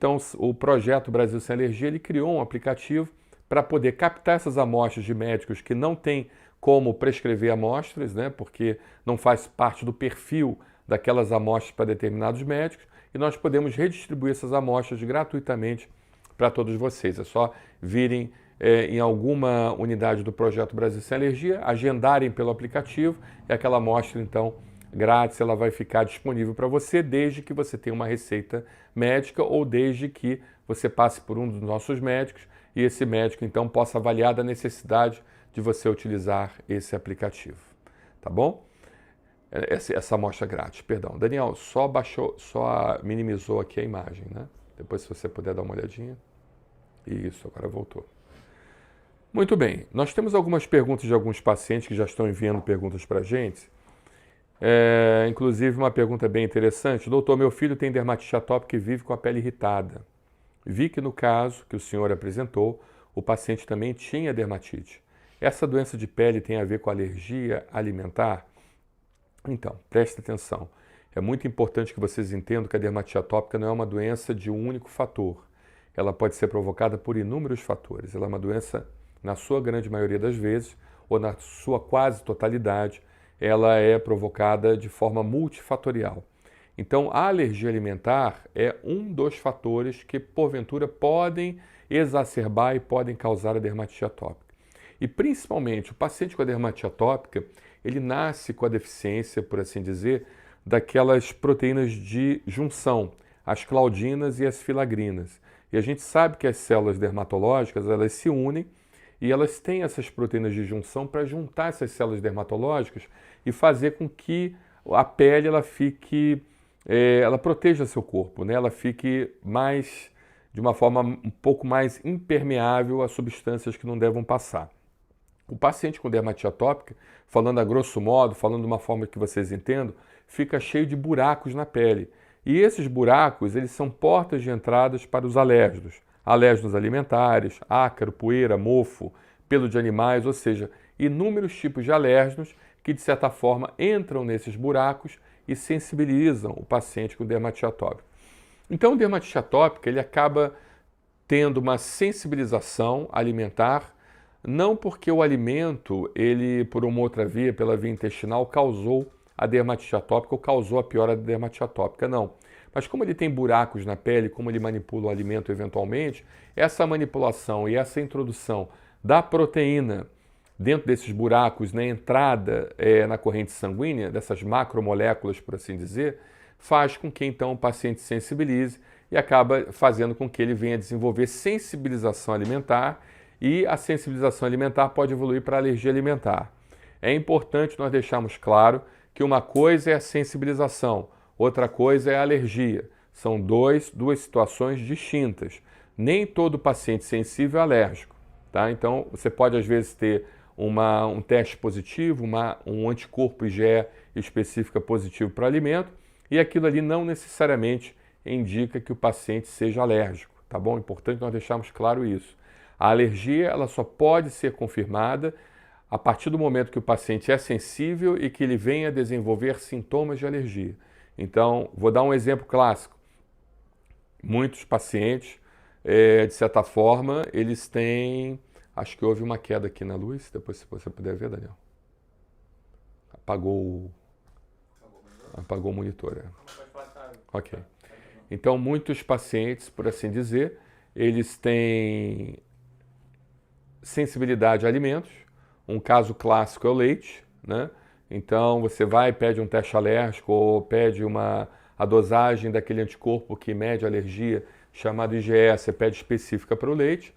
Então, o projeto Brasil Sem Alergia, ele criou um aplicativo para poder captar essas amostras de médicos que não têm como prescrever amostras, né, porque não faz parte do perfil daquelas amostras para determinados médicos, e nós podemos redistribuir essas amostras gratuitamente para todos vocês. É só virem em alguma unidade do projeto Brasil Sem Alergia, agendarem pelo aplicativo, e aquela amostra, então, grátis, ela vai ficar disponível para você, desde que você tenha uma receita médica ou desde que você passe por um dos nossos médicos e esse médico, então, possa avaliar a necessidade de você utilizar esse aplicativo. Tá bom? Essa amostra grátis, perdão. Daniel, só minimizou aqui a imagem, né? Depois, se você puder dar uma olhadinha. Isso, agora voltou. Muito bem, nós temos algumas perguntas de alguns pacientes que já estão enviando perguntas para a gente. Inclusive uma pergunta bem interessante. Doutor, meu filho tem dermatite atópica e vive com a pele irritada. Vi que no caso que o senhor apresentou, o paciente também tinha dermatite. Essa doença de pele tem a ver com alergia alimentar? Então, preste atenção. É muito importante que vocês entendam que a dermatite atópica não é uma doença de um único fator. Ela pode ser provocada por inúmeros fatores. Ela é uma doença, na sua grande maioria das vezes, ou na sua quase totalidade, ela é provocada de forma multifatorial. Então, a alergia alimentar é um dos fatores que, porventura, podem exacerbar e podem causar a dermatite atópica. E, principalmente, o paciente com a dermatite atópica, ele nasce com a deficiência, por assim dizer, daquelas proteínas de junção, as claudinas e as filagrinas. E a gente sabe que as células dermatológicas, elas se unem e elas têm essas proteínas de junção para juntar essas células dermatológicas e fazer com que a pele ela fique, ela proteja seu corpo, né? Ela fique mais, de uma forma um pouco mais impermeável a substâncias que não devam passar. O paciente com dermatite atópica, falando a grosso modo, falando de uma forma que vocês entendam, fica cheio de buracos na pele. E esses buracos, eles são portas de entradas para os alérgenos. Alérgenos alimentares, ácaro, poeira, mofo, pelo de animais, ou seja, inúmeros tipos de alérgenos que, de certa forma, entram nesses buracos e sensibilizam o paciente com dermatite atópica. Então, o dermatite atópica, ele acaba tendo uma sensibilização alimentar, não porque o alimento, ele, por uma outra via, pela via intestinal, causou a dermatite atópica ou causou a piora da dermatite atópica, não. Mas como ele tem buracos na pele, como ele manipula o alimento eventualmente, essa manipulação e essa introdução da proteína dentro desses buracos, na entrada na corrente sanguínea, dessas macromoléculas, por assim dizer, faz com que então o paciente se sensibilize e acaba fazendo com que ele venha desenvolver sensibilização alimentar, e a sensibilização alimentar pode evoluir para alergia alimentar. É importante nós deixarmos claro que uma coisa é a sensibilização, outra coisa é a alergia. São duas situações distintas. Nem todo paciente sensível é alérgico. Tá? Então, você pode às vezes ter um teste positivo, um anticorpo IgE específico positivo para o alimento, e aquilo ali não necessariamente indica que o paciente seja alérgico. Tá bom? É importante nós deixarmos claro isso. A alergia ela só pode ser confirmada a partir do momento que o paciente é sensível e que ele venha a desenvolver sintomas de alergia. Então, vou dar um exemplo clássico. Muitos pacientes, de certa forma, eles têm... Acho que houve uma queda aqui na luz, depois se você puder ver, Daniel. Apagou o monitor. Ok. Então, muitos pacientes, por assim dizer, eles têm sensibilidade a alimentos. Um caso clássico é o leite, né? Então, você vai e pede um teste alérgico ou pede a dosagem daquele anticorpo que mede a alergia, chamado IgE, você pede específica para o leite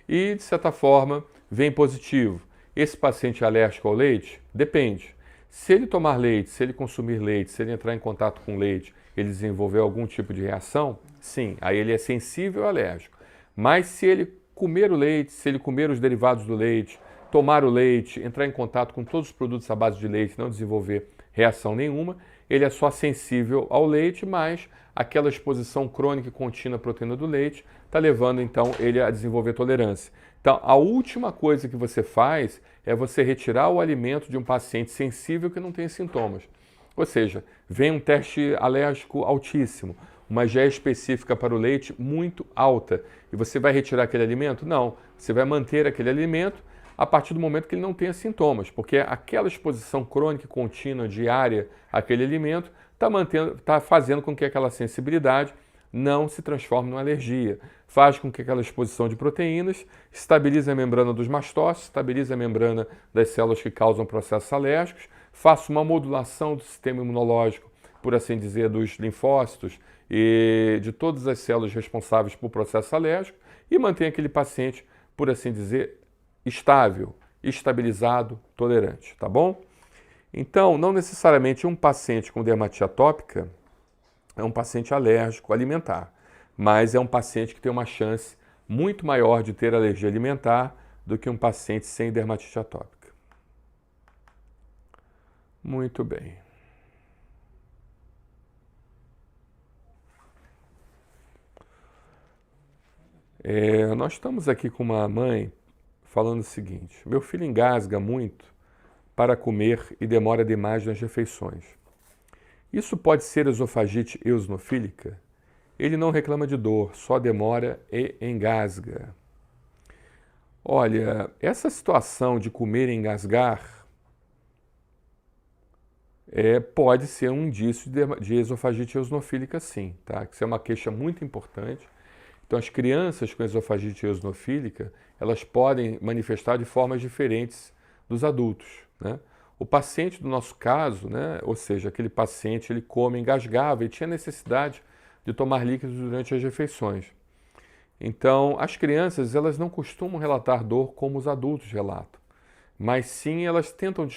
e, de certa forma, vem positivo. Esse paciente é alérgico ao leite? Depende. Se ele tomar leite, se ele consumir leite, se ele entrar em contato com leite, ele desenvolver algum tipo de reação, sim, aí ele é sensível ou alérgico. Mas se ele comer o leite, se ele comer os derivados do leite, tomar o leite, entrar em contato com todos os produtos à base de leite, não desenvolver reação nenhuma, ele é só sensível ao leite, mas aquela exposição crônica e contínua à proteína do leite está levando então ele a desenvolver tolerância. Então, a última coisa que você faz é você retirar o alimento de um paciente sensível que não tem sintomas. Ou seja, vem um teste alérgico altíssimo, uma GE específica para o leite muito alta. E você vai retirar aquele alimento? Não. Você vai manter aquele alimento a partir do momento que ele não tenha sintomas, porque aquela exposição crônica e contínua, diária, àquele alimento, está fazendo com que aquela sensibilidade não se transforme numa alergia. Faz com que aquela exposição de proteínas estabilize a membrana dos mastócitos, estabilize a membrana das células que causam processos alérgicos, faça uma modulação do sistema imunológico, por assim dizer, dos linfócitos e de todas as células responsáveis por processo alérgico e mantenha aquele paciente, por assim dizer, estável, estabilizado, tolerante, tá bom? Então, não necessariamente um paciente com dermatite atópica é um paciente alérgico alimentar, mas é um paciente que tem uma chance muito maior de ter alergia alimentar do que um paciente sem dermatite atópica. Muito bem. Nós estamos aqui com uma mãe falando o seguinte: meu filho engasga muito para comer e demora demais nas refeições. Isso pode ser esofagite eosinofílica? Ele não reclama de dor, só demora e engasga. Olha, essa situação de comer e engasgar pode ser um indício de esofagite eosinofílica, sim, tá? Isso é uma queixa muito importante. Então, as crianças com esofagite eosinofílica, elas podem manifestar de formas diferentes dos adultos, né? O paciente do nosso caso, né, ou seja, aquele paciente, ele come, engasgava e tinha necessidade de tomar líquidos durante as refeições. Então, as crianças, elas não costumam relatar dor como os adultos relatam, mas sim elas tentam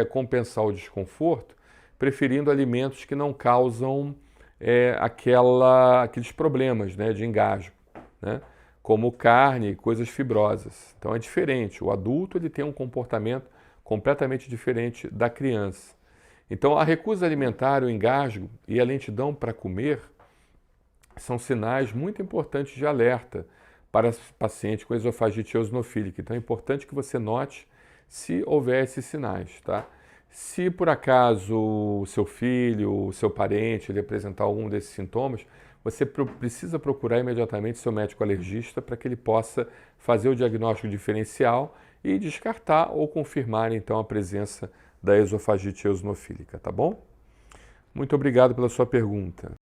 compensar o desconforto, preferindo alimentos que não causam aqueles problemas, né, de engasgo, né, como carne e coisas fibrosas. Então é diferente. O adulto ele tem um comportamento completamente diferente da criança. Então, a recusa alimentar, o engasgo e a lentidão para comer são sinais muito importantes de alerta para pacientes com esofagite eosinofílica. Então, é importante que você note se houver esses sinais, tá? Se por acaso o seu filho, o seu parente, ele apresentar algum desses sintomas, você precisa procurar imediatamente seu médico alergista para que ele possa fazer o diagnóstico diferencial e descartar ou confirmar, então, a presença da esofagite eosinofílica, tá bom? Muito obrigado pela sua pergunta.